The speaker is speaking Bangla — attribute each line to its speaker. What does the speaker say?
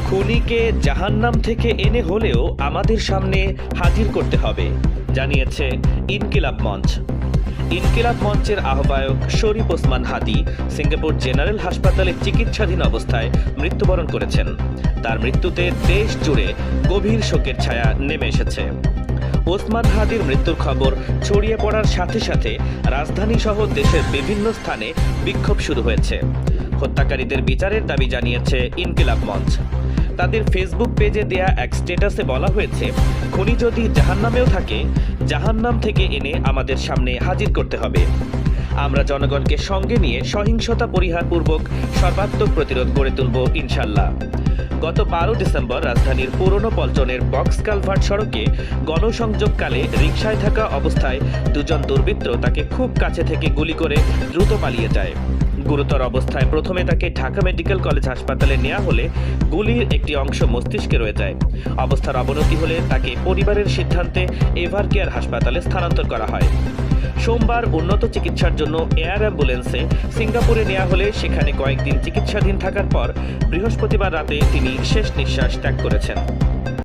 Speaker 1: খুনিকে জাহান্নাম থেকে এনে হলেও আমাদের সামনে হাজির করতে হবে, জানিয়েছে ইনকিলাব মঞ্চ। ইনকিলাব মঞ্চের আহ্বায়ক শরীফ ওসমান হাদি সিঙ্গাপুর জেনারেল হাসপাতালে চিকিৎসাধীন অবস্থায় মৃত্যুবরণ করেছেন। তার মৃত্যুতে দেশ জুড়ে গভীর শোকের ছায়া নেমে এসেছে। ওসমান হাদির মৃত্যুর খবর ছড়িয়ে পড়ার সাথে সাথে রাজধানী সহ দেশের বিভিন্ন স্থানে বিক্ষোভ শুরু হয়েছে। হত্যাকারীদের বিচারের দাবি জানিয়েছে ইনকিলাব মঞ্চ। তাদের ফেসবুক পেজে দেয়া এক স্ট্যাটাসে বলা হয়েছে, খুনি যদি জাহান্নামেও থাকে, জাহান্নাম থেকে এনে আমাদের সামনে হাজির করতে হবে। আমরা জনগণকে সঙ্গে নিয়ে সহিংসতা পরিহারপূর্বক সর্বাত্মক প্রতিরোধ গড়ে তুলব ইনশাল্লাহ। গত 12 ডিসেম্বর রাজধানীর পুরনো পল্টনের বক্স কালভার্ট সড়কে গণসংযোগকালে রিকশায় থাকা অবস্থায় দুজন দুর্বৃত্ত তাকে খুব কাছে থেকে গুলি করে দ্রুত পালিয়ে যায়। গুরুতর অবস্থায় প্রথমে তাকে ঢাকা মেডিকেল কলেজ হাসপাতালে নেওয়া হলে গুলির একটি অংশ মস্তিষ্কে রয়ে যায়। অবস্থার অবনতি হলে তাকে পরিবারের সিদ্ধান্তে এভারকেয়ার হাসপাতালে স্থানান্তর করা হয়। সোমবার উন্নত চিকিৎসার জন্য এয়ার অ্যাম্বুলেন্সে সিঙ্গাপুরে নেওয়া হলে সেখানে কয়েকদিন চিকিৎসাধীন থাকার পর বৃহস্পতিবার রাতে তিনি শেষ নিঃশ্বাস ত্যাগ করেছেন।